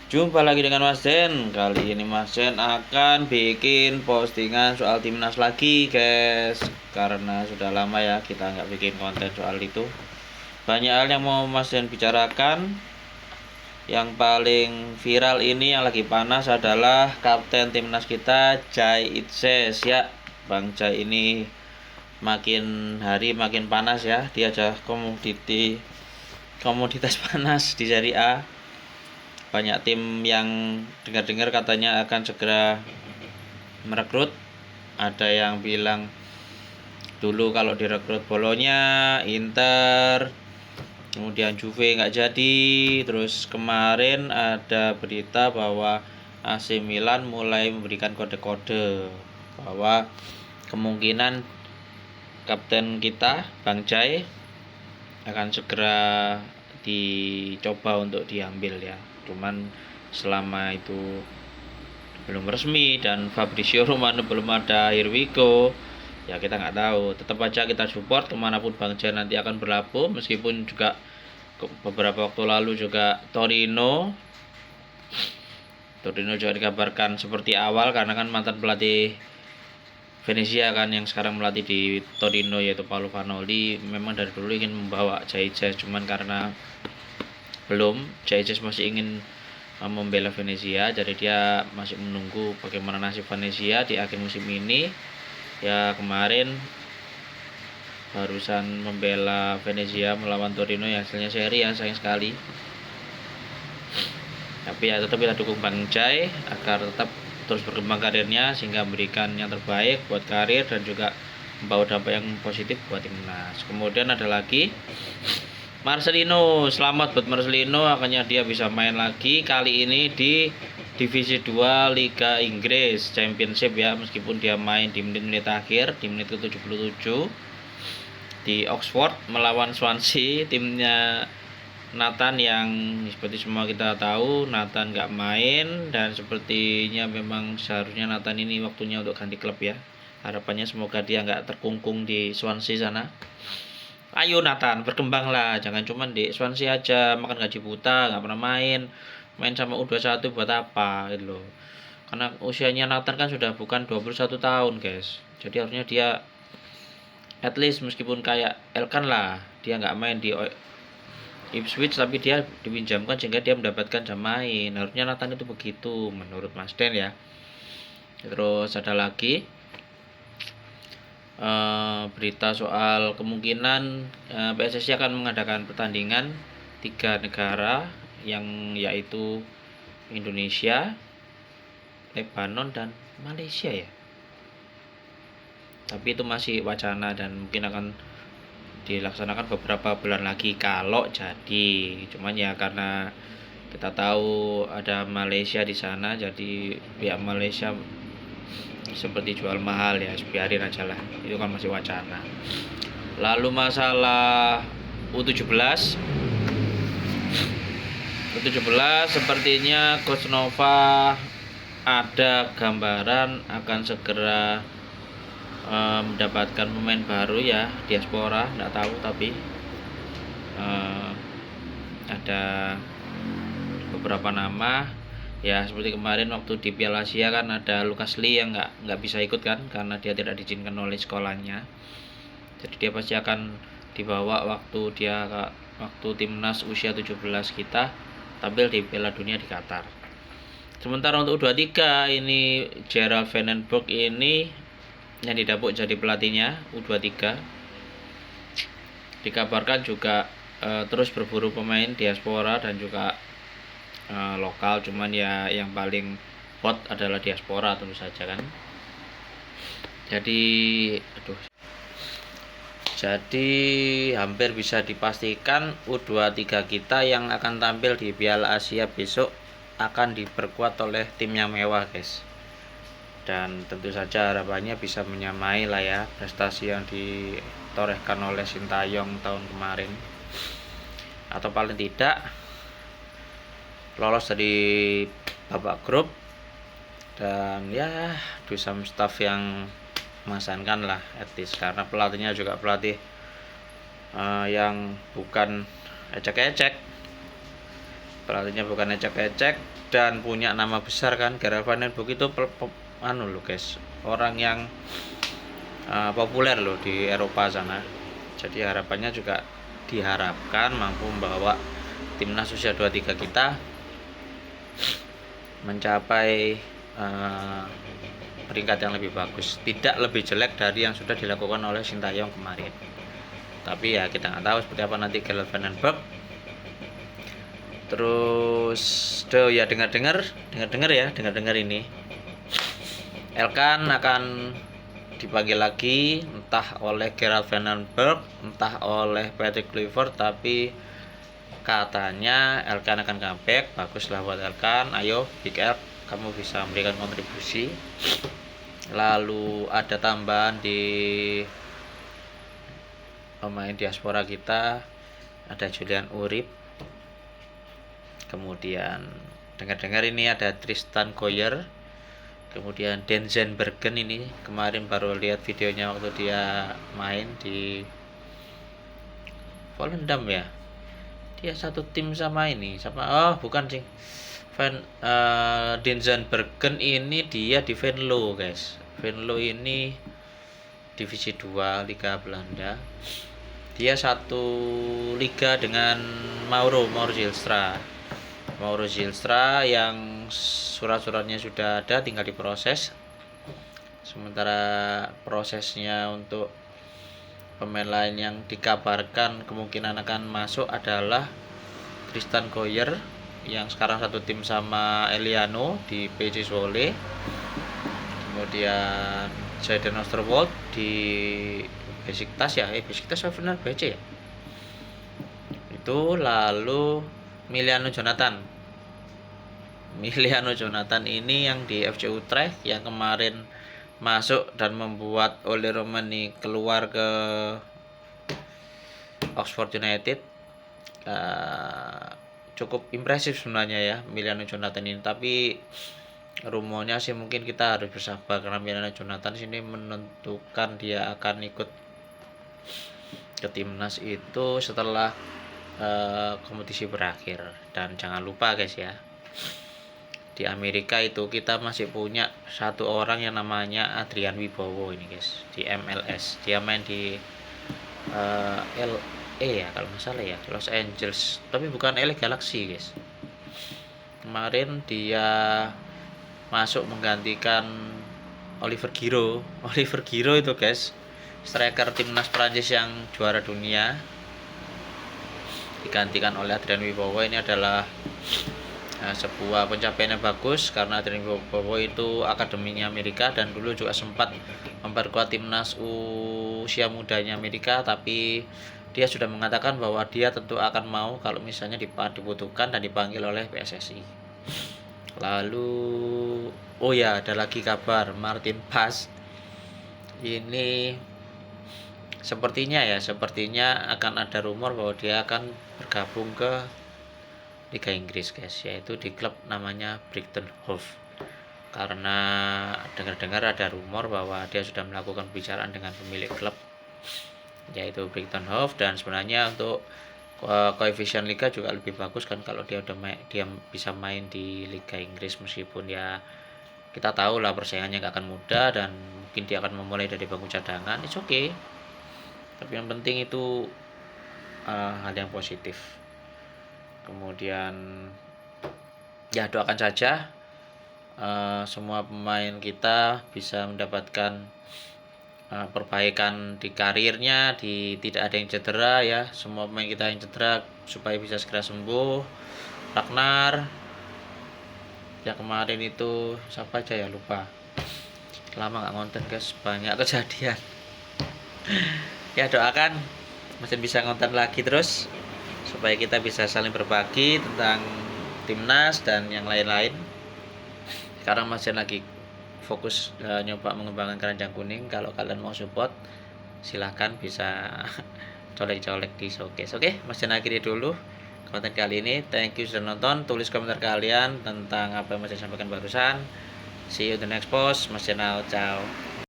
Jumpa lagi dengan Mas Den. Kali ini Mas Den akan bikin postingan soal timnas lagi, guys. Karena sudah lama ya kita nggak bikin konten soal itu. Banyak hal yang mau Mas Den bicarakan. Yang paling viral ini yang lagi panas adalah kapten timnas kita, Jai Itses ya. Bang Jai ini makin hari makin panas ya. Dia aja komoditas panas di Serie A. Banyak tim yang dengar-dengar katanya akan segera merekrut. Ada yang bilang dulu kalau direkrut Bolonya, Inter, kemudian Juve nggak jadi. Terus kemarin ada berita bahwa AC Milan mulai memberikan kode-kode bahwa kemungkinan kapten kita Bang Jai akan segera dicoba untuk diambil ya. Cuman selama itu belum resmi dan Fabrizio Romano belum ada here we go, ya kita nggak tahu. Tetap aja kita support kemanapun Bang Jan nanti akan berlabuh, meskipun juga beberapa waktu lalu juga Torino juga dikabarkan seperti awal, karena kan mantan pelatih Venezia kan yang sekarang melatih di Torino yaitu Paolo Vanoli memang dari dulu ingin membawa Jai, cuman karena belum, Jai masih ingin membela Venezia, jadi dia masih menunggu bagaimana nasib Venezia di akhir musim ini. Ya kemarin barusan membela Venezia melawan Torino yang hasilnya seri ya, sayang sekali. Tapi ya tetap kita dukung Bang Jai agar tetap terus berkembang karirnya sehingga memberikan yang terbaik buat karir dan juga membawa dampak yang positif buat timnas. Kemudian ada lagi Marcelino. Selamat buat Marcelino, akhirnya dia bisa main lagi kali ini di Divisi 2 Liga Inggris Championship ya, meskipun dia main di menit-menit akhir, di menit ke-77 di Oxford melawan Swansea, timnya Nathan yang seperti semua kita tahu Nathan nggak main, dan sepertinya memang seharusnya Nathan ini waktunya untuk ganti klub ya. Harapannya semoga dia nggak terkungkung di Swansea sana. Ayo Nathan, berkembanglah, jangan cuma di Swansea aja makan gaji buta, nggak pernah main sama U21 buat apa gitu loh. Karena usianya Nathan kan sudah bukan 21 tahun guys, jadi harusnya dia at least meskipun kayak Elkan lah, dia nggak main di Ipswich tapi dia dipinjamkan sehingga dia mendapatkan jam main. Harusnya Nathan itu begitu menurut Mas Den ya. Terus ada lagi berita soal kemungkinan PSSI akan mengadakan pertandingan 3 negara yang yaitu Indonesia, Lebanon, dan Malaysia ya. Tapi itu masih wacana dan mungkin akan dilaksanakan beberapa bulan lagi kalau jadi. Cuman ya karena kita tahu ada Malaysia di sana, jadi pihak Malaysia seperti jual mahal ya, biarin aja lah, itu kan masih wacana. Lalu masalah U17 sepertinya Coach Nova ada gambaran akan segera mendapatkan pemain baru ya, diaspora, nggak tahu, tapi ada beberapa nama ya, seperti kemarin waktu di Piala Asia kan ada Lucas Lee yang nggak bisa ikut kan karena dia tidak diizinkan oleh sekolahnya. Jadi dia pasti akan dibawa waktu timnas usia 17 kita tampil di Piala Dunia di Qatar. Sementara untuk U23 ini Gerald Vandenberg ini yang didapuk jadi pelatihnya U23. Dikabarkan juga terus berburu pemain diaspora dan juga lokal, cuman ya yang paling hot adalah diaspora tentu saja kan. Jadi hampir bisa dipastikan U23 kita yang akan tampil di Piala Asia besok akan diperkuat oleh tim yang mewah guys. Dan tentu saja harapannya bisa menyamai lah ya prestasi yang ditorehkan oleh Sintayong tahun kemarin, atau paling tidak lolos dari babak grup. Dan ya do some stuff yang mengesankan lah etis, karena pelatihnya juga pelatih yang bukan ecek-ecek. pelatihnya bukan ecek-ecek dan punya nama besar kan. Gerard Van den Bosch itu anu loh guys, orang yang populer loh di Eropa sana. Jadi harapannya juga diharapkan mampu membawa timnas usia 23 kita mencapai peringkat yang lebih bagus, tidak lebih jelek dari yang sudah dilakukan oleh Sintayong kemarin. Tapi ya kita nggak tahu seperti apa nanti Gerard Van den Bosch. Terus ya dengar-dengar ini Elkan akan dipanggil lagi, entah oleh Gerard Van den Bosch, entah oleh Patrick Kluivert, tapi katanya Elkan akan comeback. Baguslah buat Elkan, ayo Big El, kamu bisa memberikan kontribusi. Lalu ada tambahan di pemain diaspora kita, ada Julian Urip, kemudian dengar-dengar ini ada Tristan Goyer, kemudian Denzel Bergen. Ini kemarin baru lihat videonya waktu dia main di Volendam ya, dia satu tim sama bukan sih Denzel Bergen ini dia di Venlo guys. Venlo ini divisi 2 Liga Belanda. Dia satu liga dengan Mauro Zylstra yang surat-suratnya sudah ada, tinggal diproses. Sementara prosesnya untuk pemain lain yang dikabarkan kemungkinan akan masuk adalah Tristan Goyer yang sekarang satu tim sama Eliano di PJ Zwolle, kemudian Zayden Oosterwolde di Besiktas ya, Besiktas benar BC ya itu. Lalu Miliano Jonathan ini yang di FC Utrecht yang kemarin masuk dan membuat Ole Romani keluar ke Oxford United. Cukup impresif sebenarnya ya Miliano Jonathan ini, tapi rumornya sih mungkin kita harus bersabar karena Miliano Jonathan sini menentukan dia akan ikut ke timnas itu setelah kompetisi berakhir. Dan jangan lupa guys ya, di Amerika itu kita masih punya satu orang yang namanya Adrian Wibowo ini guys, di MLS. Dia main di LA ya kalau nggak salah ya, Los Angeles, tapi bukan LA Galaxy guys. Kemarin dia masuk menggantikan Oliver Giroud itu guys, striker timnas Prancis yang juara dunia, digantikan oleh Adrian Wibowo. Ini adalah sebuah pencapaian yang bagus karena Adrian Wibowo itu akademinya Amerika dan dulu juga sempat memperkuat timnas usia mudanya Amerika, tapi dia sudah mengatakan bahwa dia tentu akan mau kalau misalnya dibutuhkan dan dipanggil oleh PSSI. Lalu ada lagi kabar Martin Paes ini sepertinya akan ada rumor bahwa dia akan bergabung ke Liga Inggris guys, yaitu di klub namanya Brighton Hove. Karena dengar-dengar ada rumor bahwa dia sudah melakukan pembicaraan dengan pemilik klub yaitu Brighton Hove, dan sebenarnya untuk koefisien liga juga lebih bagus kan kalau dia bisa main di Liga Inggris, meskipun ya kita tahu lah persaingannya nggak akan mudah dan mungkin dia akan memulai dari bangku cadangan. It's okay, tapi yang penting itu hal yang positif. Kemudian ya doakan saja semua pemain kita bisa mendapatkan perbaikan di karirnya, tidak ada yang cedera ya. Semua pemain kita yang cedera supaya bisa segera sembuh. Ragnar yang kemarin itu siapa aja ya, lupa, lama nggak ngonten guys, banyak kejadian. Ya doakan masih bisa ngonten lagi terus supaya kita bisa saling berbagi tentang timnas dan yang lain-lain. Sekarang masih lagi fokus nyoba mengembangkan keranjang kuning. Kalau kalian mau support silahkan bisa colek-colek di showcase. Oke, Mas Jan akhiri dulu konten kali ini. Thank you sudah nonton. Tulis komentar kalian tentang apa yang Mas Jan sampaikan barusan. See you in the next post. Mas Jan out, ciao.